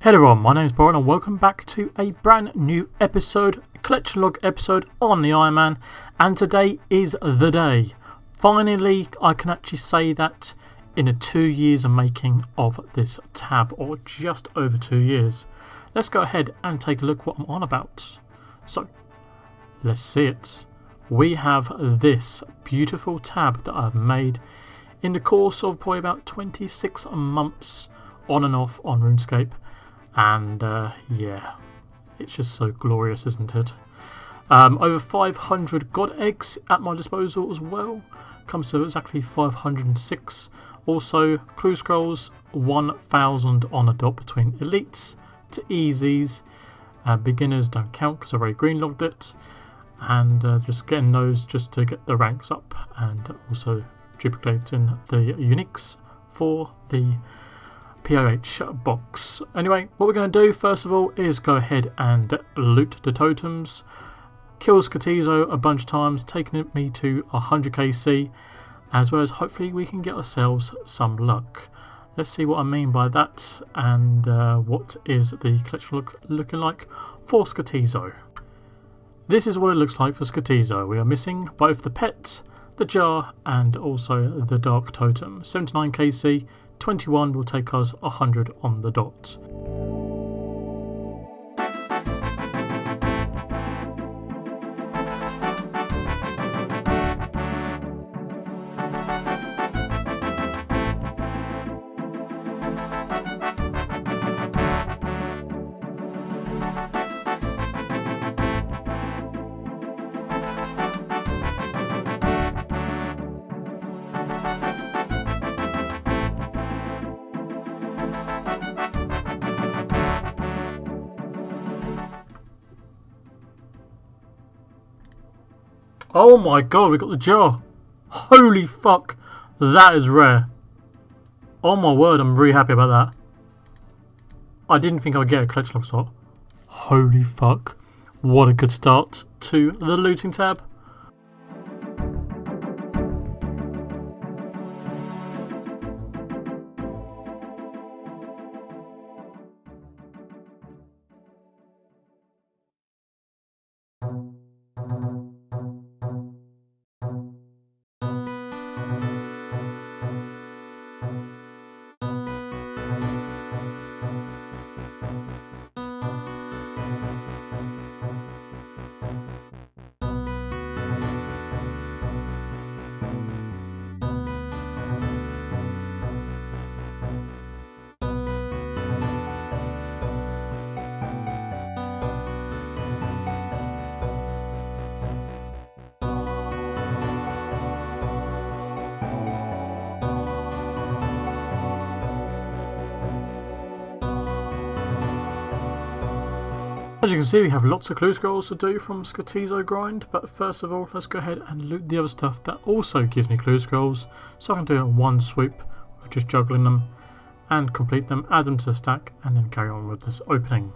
Hello everyone, my name is Brian and welcome back to a brand new episode, collection log episode on the Iron Man, and today is the day. Finally, I can actually say that in the 2 years of making of this tab, or just over 2 years. Let's go ahead and take a look what I'm on about. So, let's see it. We have this beautiful tab that I've made in the course of probably about 26 months on and off on RuneScape. And yeah, it's just so glorious, isn't it? Over 500 god eggs at my disposal as well. Comes to exactly 506. Also, clue scrolls 1,000 on a dot between elites to easies. Beginners don't count because I've already green logged it. And just getting those just to get the ranks up, and also duplicating the uniques for the POH box. Anyway, what we're going to do first of all is go ahead and loot the totems, kill Skatizo a bunch of times, taking me to 100 KC, as well as hopefully we can get ourselves some luck. Let's see what I mean by that, and what is the collection looking like for Skatizo. This is what it looks like for Skatizo. We are missing both the pet, the jar, and also the dark totem. 79 KC, 21 will take us 100 on the dot. Oh my god, we got the jar. Holy fuck, that is rare. Oh my word, I'm really happy about that. I didn't think I'd get a collection log slot. Holy fuck, what a good start to the looting tab. As you can see, we have lots of clue scrolls to do from Skatizo grind, but first of all, let's go ahead and loot the other stuff that also gives me clue scrolls, so I can do it in one swoop with just juggling them and complete them, add them to the stack, and then carry on with this opening.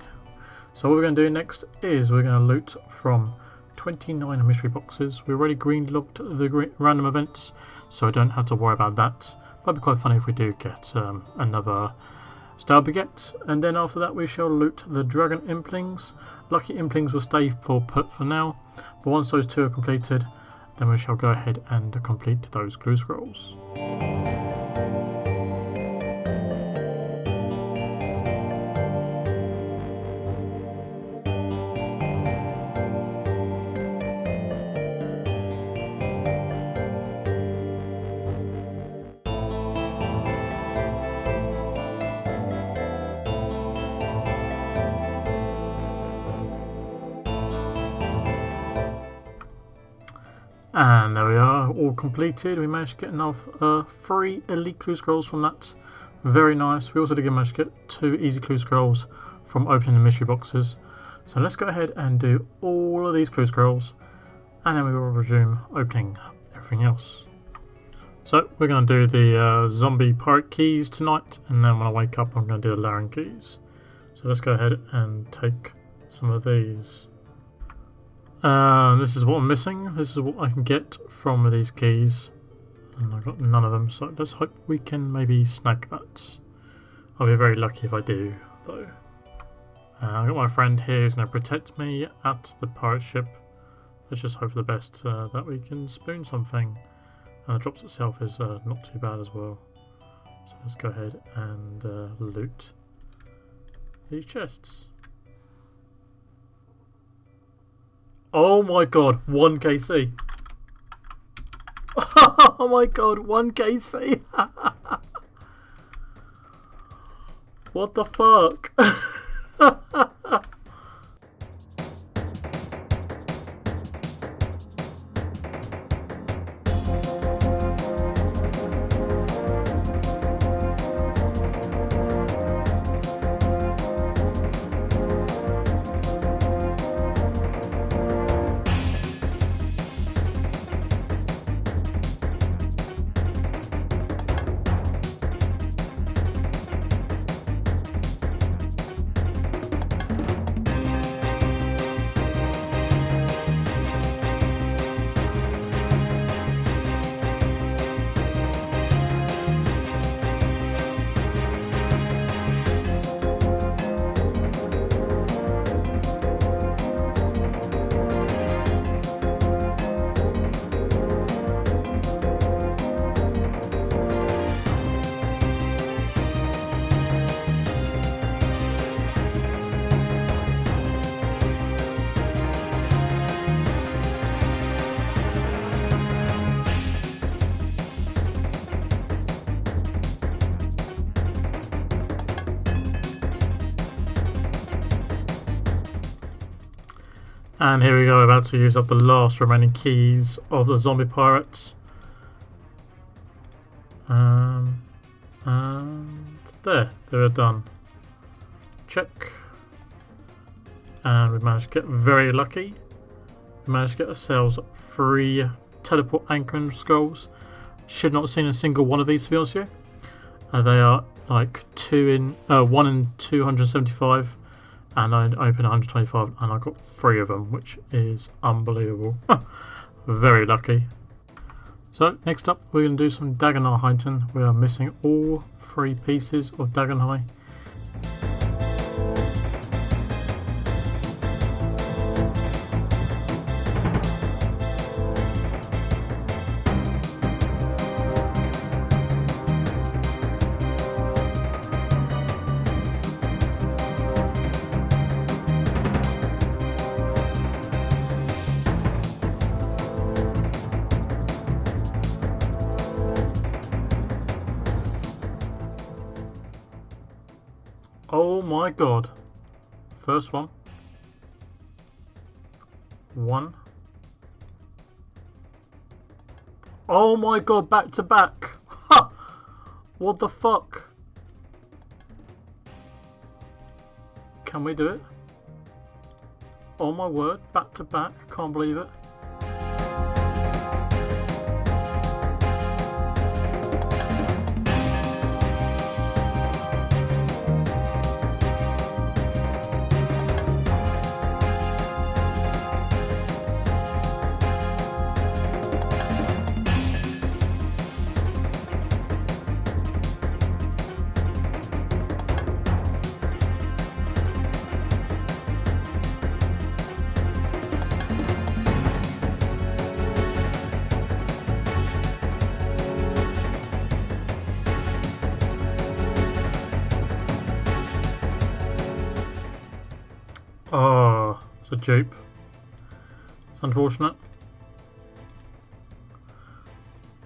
So what we're going to do next is we're going to loot from 29 mystery boxes. We already green logged the random events, so I don't have to worry about that. But it'd be quite funny if we do get another Star Beget, and then after that we shall loot the Dragon Implings. Lucky Implings will stay put for now, but once those two are completed, then we shall go ahead and complete those clue scrolls. And there we are, all completed. We managed to get enough 3 elite clue scrolls from that. Very nice. We also did manage to get 2 easy clue scrolls from opening the mystery boxes. So let's go ahead and do all of these clue scrolls, and then we will resume opening everything else. So we're going to do the zombie pirate keys tonight, and then when I wake up I'm going to do the Larran Keys. So let's go ahead and take some of these. This is what I'm missing. This is what I can get from these keys, and I've got none of them, so let's hope we can maybe snag that. I'll be very lucky if I do, though. I've got my friend here who's going to protect me at the pirate ship. Let's just hope for the best that we can spoon something. And the drops itself is not too bad as well. So let's go ahead and loot these chests. Oh my god, 1 KC. Oh my god, 1 KC. What the fuck? And here we go, about to use up the last remaining keys of the zombie pirates. And they're done. Check. And we managed to get very lucky. We managed to get ourselves 3 teleport anchoring scrolls. Should not have seen a single one of these, to be honest with you. They are like 1 in 275. And I opened 125 and I got 3 of them, which is unbelievable. Very lucky. So next up we're going to do some Dagonite hunting. We are missing all 3 pieces of Dagonite. Oh my god. First one. 1. Oh my god, back to back. Ha! What the fuck? Can we do it? Oh my word, back to back. Can't believe it. Oh, it's a dupe. It's unfortunate.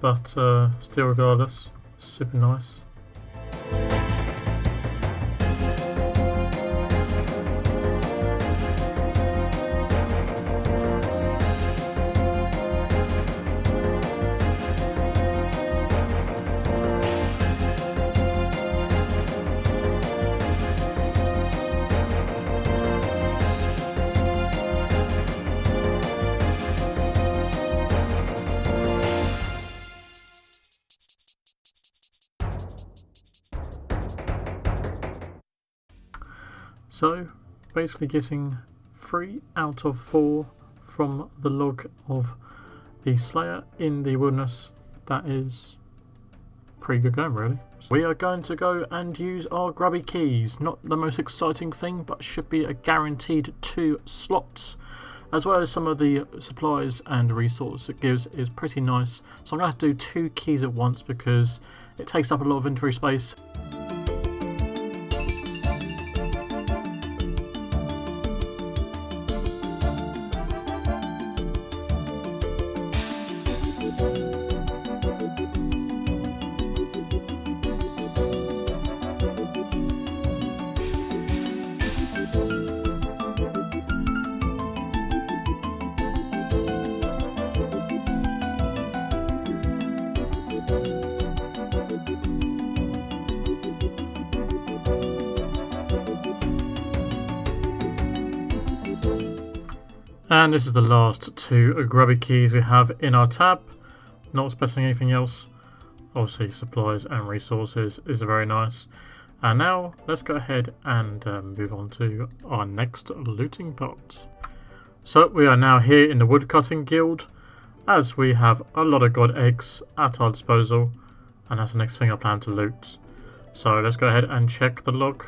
But still regardless, super nice. So basically getting 3 out of 4 from the log of the Slayer in the wilderness. That is pretty good going really. So we are going to go and use our Grubby Keys. Not the most exciting thing, but should be a guaranteed 2 slots. As well as some of the supplies and resources it gives is pretty nice. So I'm going to have to do 2 keys at once because it takes up a lot of inventory space. And this is the last 2 Grubby Keys we have in our tab. Not expecting anything else. Obviously supplies and resources is very nice. And now let's go ahead and move on to our next looting part. So we are now here in the Woodcutting Guild, as we have a lot of god eggs at our disposal, and that's the next thing I plan to loot. So let's go ahead and check the log,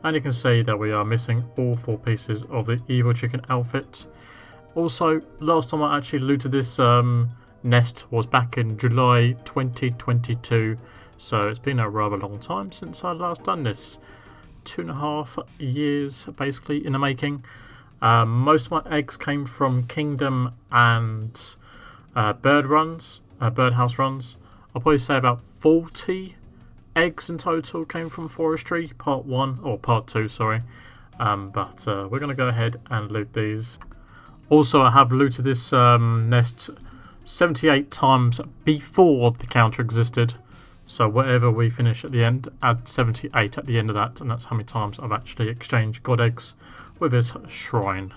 and you can see that we are missing all 4 pieces of the evil chicken outfit. Also, last time I actually looted this nest was back in July 2022, so it's been a rather long time since I last done this. 2.5 years basically in the making. Most of my eggs came from Kingdom and birdhouse runs. I'll probably say about 40 eggs in total came from Forestry, part 1, or part 2, sorry. But we're going to go ahead and loot these. Also, I have looted this nest 78 times before the counter existed. So whatever we finish at the end, add 78 at the end of that, and that's how many times I've actually exchanged god eggs with this shrine.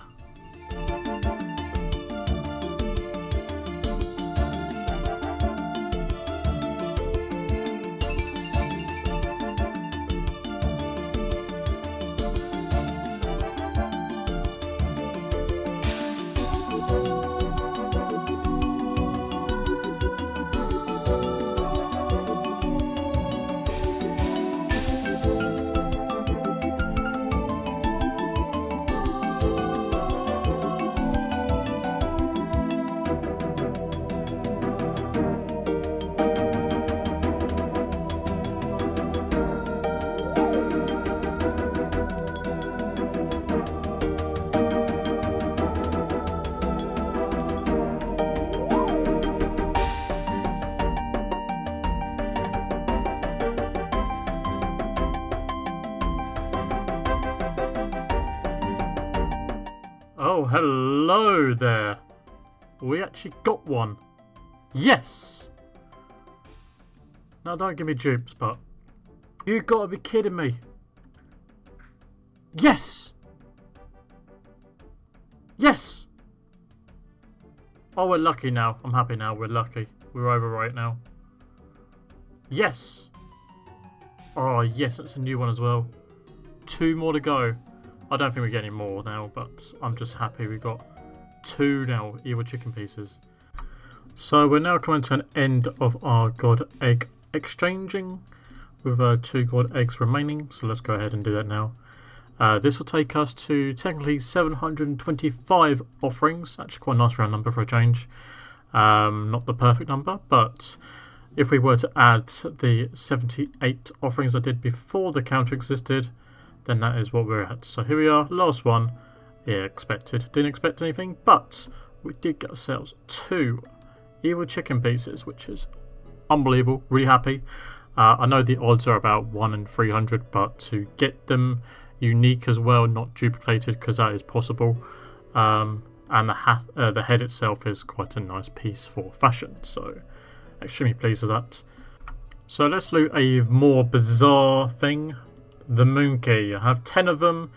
Oh, hello there. We actually got one. Yes! Now, don't give me dupes, but... You gotta be kidding me. Yes! Yes! Oh, we're lucky now. I'm happy now. We're lucky. We're over right now. Yes! Oh, yes, that's a new one as well. 2 more to go. I don't think we get any more now, but I'm just happy we got 2 now, evil chicken pieces. So we're now coming to an end of our god egg exchanging with 2 god eggs remaining. So let's go ahead and do that now. This will take us to technically 725 offerings. Actually quite a nice round number for a change. Not the perfect number, but if we were to add the 78 offerings I did before the counter existed, then that is what we're at. So here we are, last one. Yeah, expected. Didn't expect anything, but we did get ourselves 2 evil chicken pieces, which is unbelievable. Really happy. I know the odds are about 1 in 300, but to get them unique as well, not duplicated, because that is possible. And the head itself is quite a nice piece for fashion, so extremely pleased with that. So let's loot a more bizarre thing. The moon key. I have 10 of them.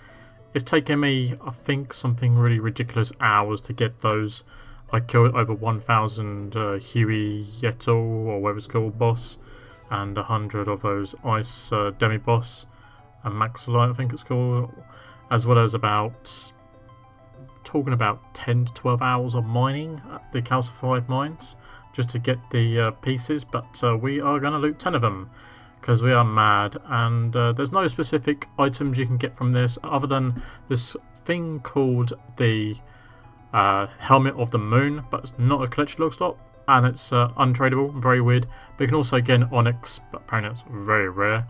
It's taken me, I think, something really ridiculous hours to get those. I killed over 1,000 Huey Yetel, or whatever it's called, boss, and 100 of those ice demi-boss, and Maxolite I think it's called, as well as talking about 10 to 12 hours of mining at the calcified mines, just to get the pieces, but we are going to loot 10 of them because we are mad, and there's no specific items you can get from this other than this thing called the Helmet of the Moon, but it's not a collection log slot, and it's untradeable, very weird. But you can also get an Onyx, but apparently it's very rare,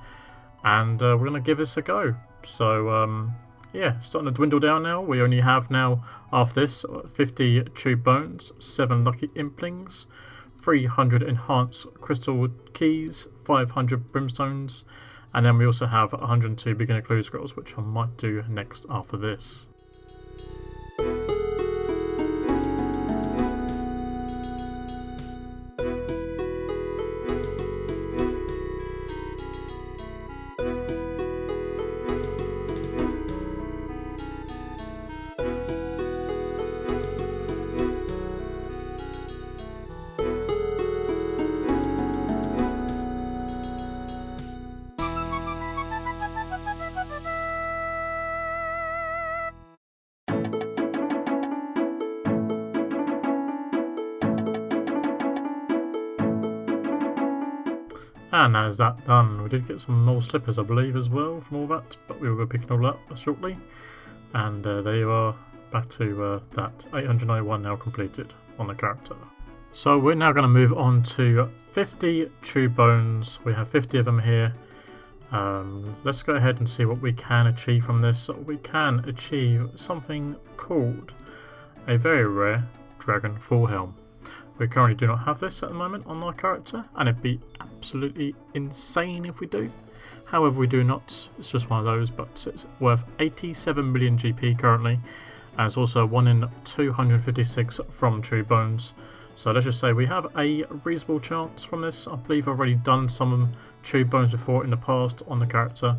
and we're going to give this a go. So yeah, it's starting to dwindle down now. We only have now, after this, 50 tube bones, 7 lucky implings, 300 enhanced crystal keys, 500 brimstones, and then we also have 102 beginner clue scrolls, which I might do next after this. And as that done, we did get some more slippers, I believe, as well from all that, but we will be picking all that up shortly. And there you are, back to that 891 now completed on the character. So we're now going to move on to 50 tube bones. We have 50 of them here. Let's go ahead and see what we can achieve from this. We can achieve something called a very rare Dragon Helm. We currently do not have this at the moment on our character, and it'd be absolutely insane if we do. However, we do not. It's just one of those, but it's worth 87 million GP currently, and it's also 1 in 256 from True Bones. So let's just say we have a reasonable chance from this. I believe I've already done some True Bones before in the past on the character.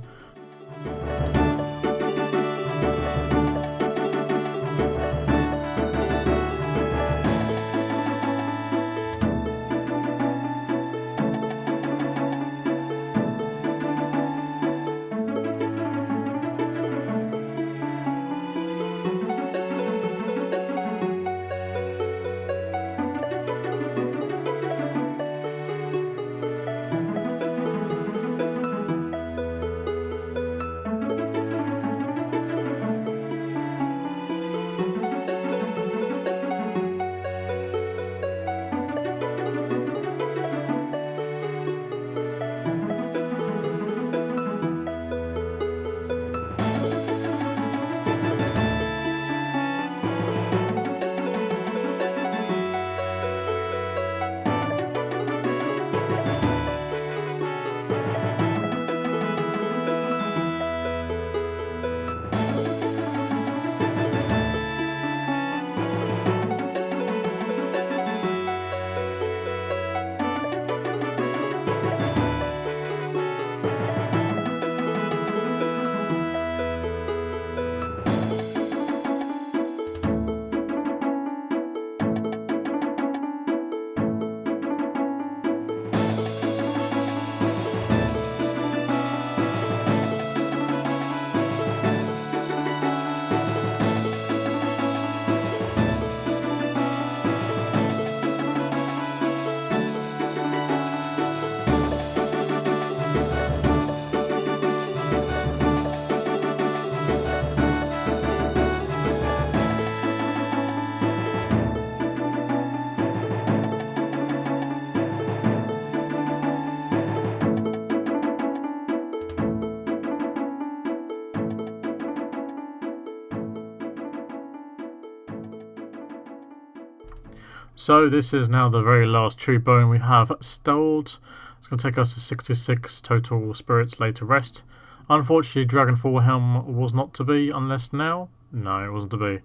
So this is now the very last true bone we have stowed. It's going to take us to 66 total spirits laid to rest. Unfortunately, Dragon Helm was not to be, unless now. No, it wasn't to be.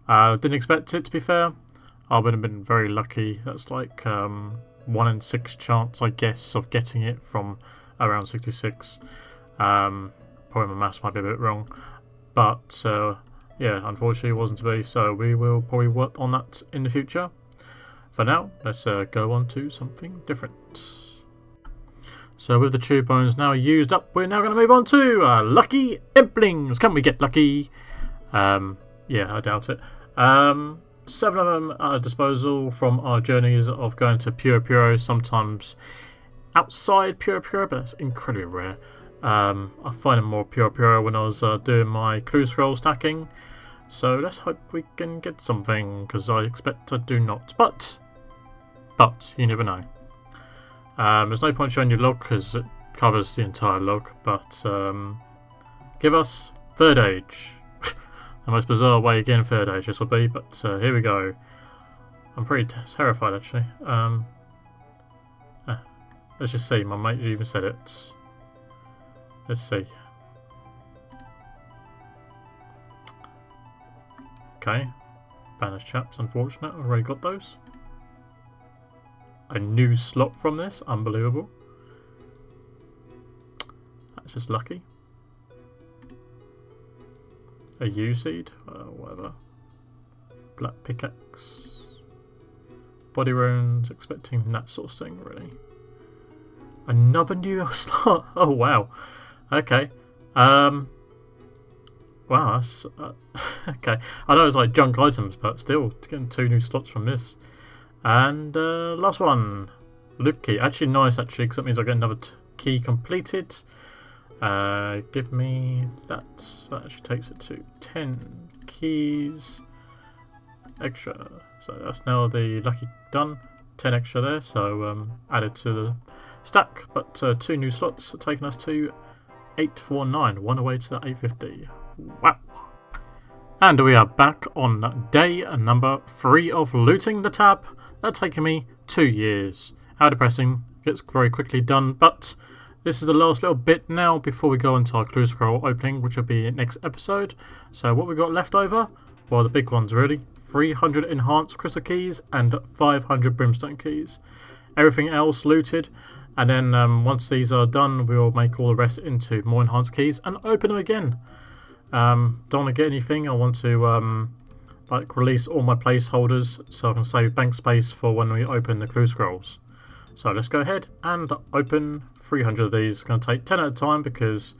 Didn't expect it, to be fair. I would have been very lucky. That's like 1 in 6 chance, I guess, of getting it from around 66. Probably my maths might be a bit wrong. But yeah, unfortunately it wasn't to be, so we will probably work on that in the future. For now, let's go on to something different. So with the tube bones now used up, we're now going to move on to Lucky Implings. Can we get lucky? Yeah, I doubt it. 7 of them at our disposal from our journeys of going to Puro Puro, sometimes outside Puro Puro, but that's incredibly rare. I find them more Puro Puro when I was doing my clue scroll stacking, so let's hope we can get something, because I expect I do not, but you never know. There's no point showing your log because it covers the entire log, but give us Third Age. The most bizarre way again Third Age this will be, but here we go. I'm pretty terrified actually. Let's just see, my mate even said it. Let's see. Okay, banished chaps, unfortunate, I've already got those. A new slot from this, unbelievable. That's just lucky. A U-seed, whatever. Black pickaxe. Body runes, expecting that sort of thing, really. Another new slot. Oh wow. Okay. Wow, that's okay. I know it's like junk items, but still, getting 2 new slots from this. And last one, Lucky Key. Actually, nice actually, because that means I get another key completed. Give me that. That actually takes it to 10 keys extra. So that's now the lucky done. 10 extra there, so added to the stack. But 2 new slots taking us to 849. One away to the 850. Wow. And we are back on day number 3 of looting the tab. That's taken me 2 years. How depressing. Gets very quickly done, but this is the last little bit now before we go into our clue scroll opening, which will be next episode. So what we got left over? Well, the big ones really. 300 enhanced crystal keys and 500 brimstone keys. Everything else looted. And then once these are done, we will make all the rest into more enhanced keys and open them again. Don't want to get anything. I want to like release all my placeholders so I can save bank space for when we open the clue scrolls. So let's go ahead and open 300 of these. It's going to take 10 at a time because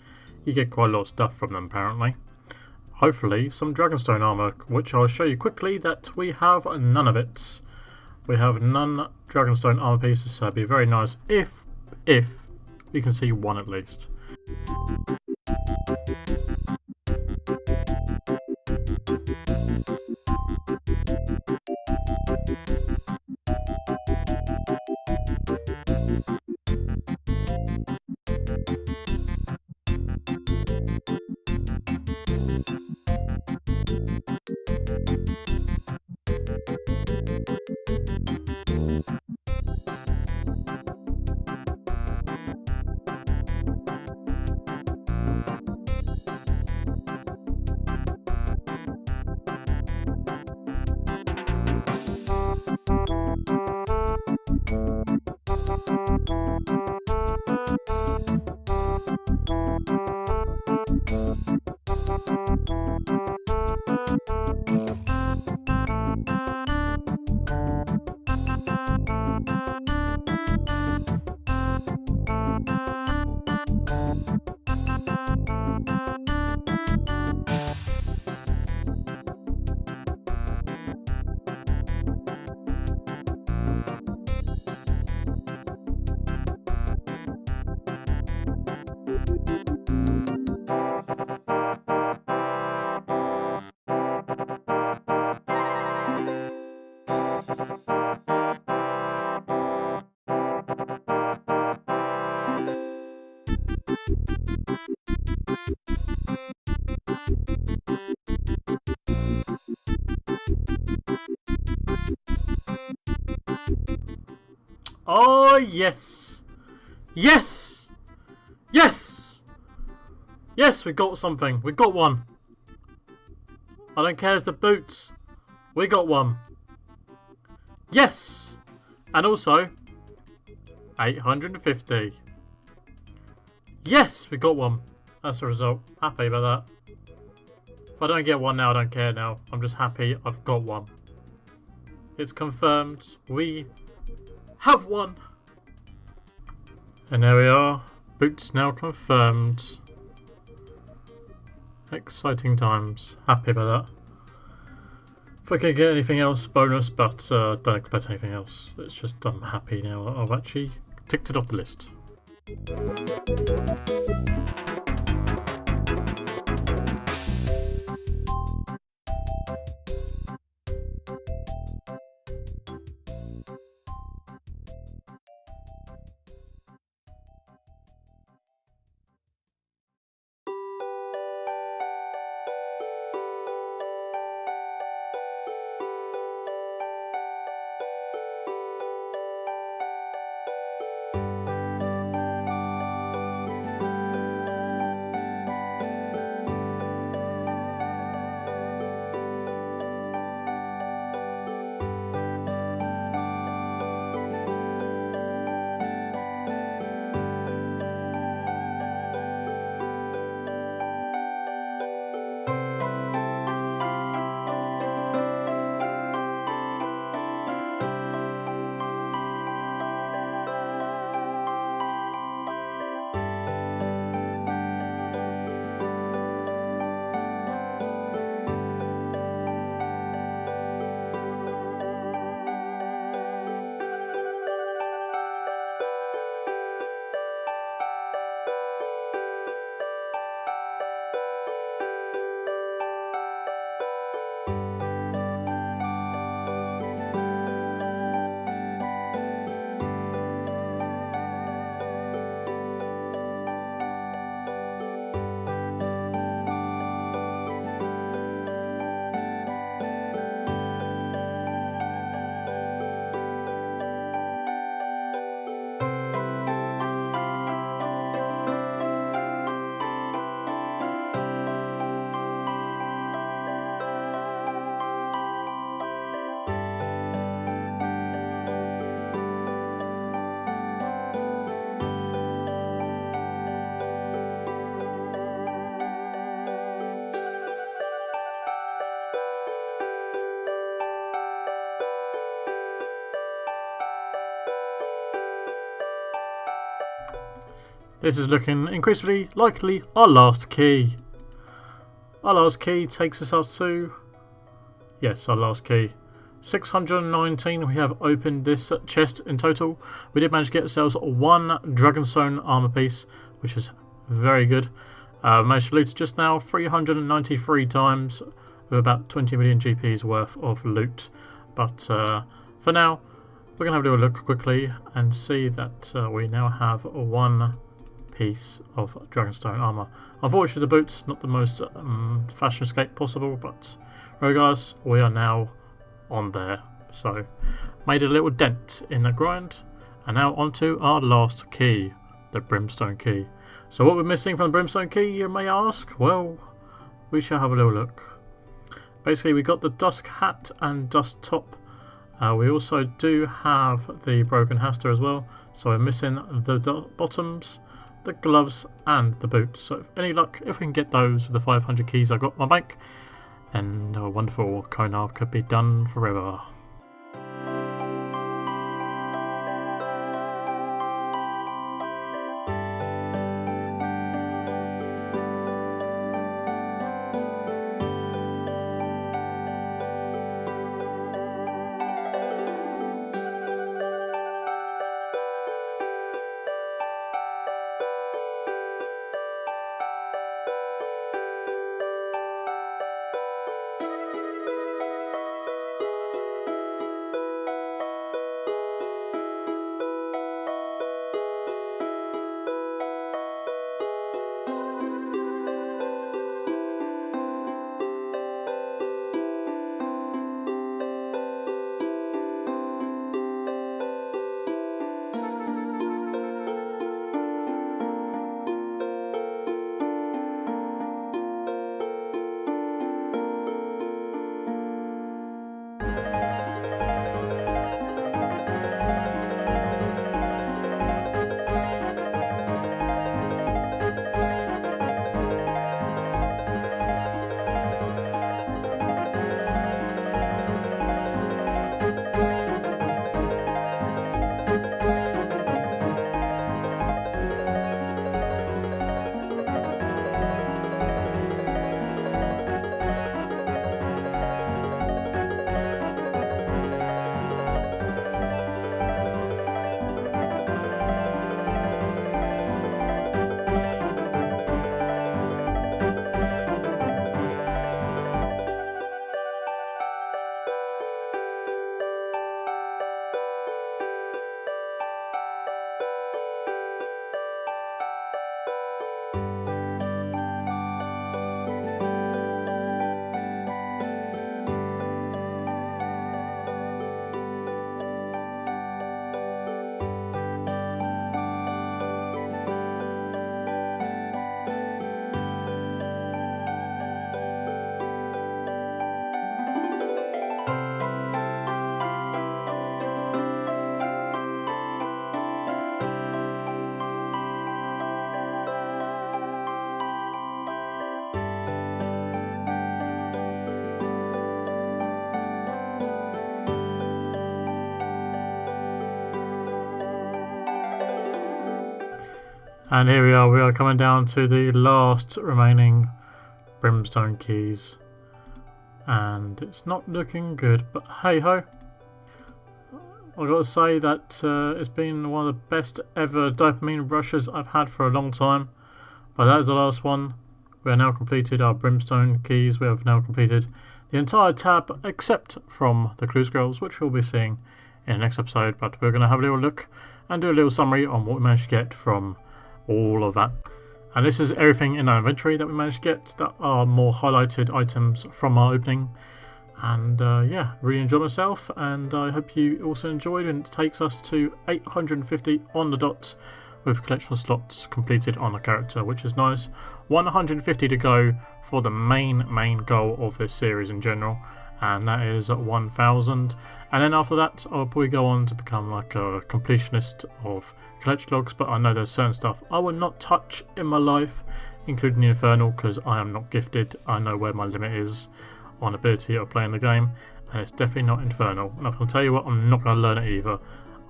you get quite a lot of stuff from them apparently. Hopefully some Dragonstone armor, which I'll show you quickly that we have none of it. We have none Dragonstone armor pieces, so it'd be very nice if we can see one at least. Oh yes! Yes! Yes! Yes, we got something. We got one. I don't care, it's the boots. We got one. Yes! And also 850. Yes, we got one. That's the result. Happy about that. If I don't get one now, I don't care now. I'm just happy I've got one. It's confirmed. We have one. And there we are. Boots now confirmed. Exciting times. Happy about that. if I can get anything else, bonus, but don't expect anything else. It's just I'm happy now. I've actually ticked it off the list. This is looking increasingly likely our last key. Our last key takes us up to, yes, our last key. 619 we have opened this chest in total. We did manage to get ourselves one Dragonstone armor piece, which is very good. Managed to loot just now 393 times with about 20 million GPs worth of loot. But for now, we're going to have a little look quickly and see that we now have one piece of Dragonstone armor. Unfortunately, the boot's not the most fashion escape possible, but regardless, we are now on there. So, made a little dent in the grind, and now onto our last key, the Brimstone Key. So, what we're missing from the Brimstone Key, you may ask? Well, we shall have a little look. Basically, we got the Dusk Hat and Dust Top. We also do have the Broken Haster as well. So, we're missing the bottoms, the gloves and the boots. So if any luck, if we can get those with the 500 keys I got in my bank, then a wonderful Konar could be done forever. And here we are coming down to the last remaining Brimstone Keys. And it's not looking good, but hey ho. I've got to say that it's been one of the best ever dopamine rushes I've had for a long time. But that is the last one. We have now completed our Brimstone Keys. We have now completed the entire tab except from the clue scrolls, which we'll be seeing in the next episode. But we're going to have a little look and do a little summary on what we managed to get from all of that. And this is everything in our inventory that we managed to get that are more highlighted items from our opening. And yeah, really enjoyed myself, and I hope you also enjoyed. And it takes us to 850 on the dot with collection slots completed on a character, which is nice. 150 to go for the main goal of this series in general, and that is 1000. And then after that I'll probably go on to become like a completionist of collection logs, but I know there's certain stuff I will not touch in my life, including the Infernal, because I am not gifted. I know where my limit is on ability of playing the game, and it's definitely not Infernal. And I can tell you what, I'm not going to learn it either.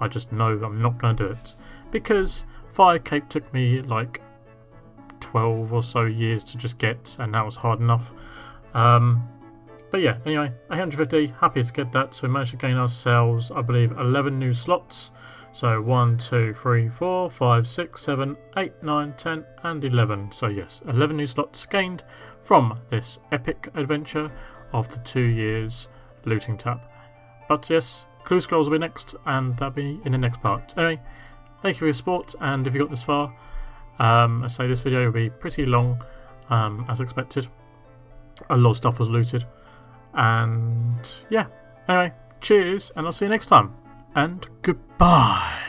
I just know I'm not going to do it, because Fire Cape took me like 12 or so years to just get, and that was hard enough. But yeah, anyway, 850, happy to get that. So we managed to gain ourselves, I believe, 11 new slots. So 1, 2, 3, 4, 5, 6, 7, 8, 9, 10 and 11. So yes, 11 new slots gained from this epic adventure of the 2 years looting tab. But yes, clue scrolls will be next, and that'll be in the next part. Anyway, thank you for your support, and if you got this far, I say this video will be pretty long, as expected. A lot of stuff was looted. And yeah, anyway, cheers, and I'll see you next time, and goodbye.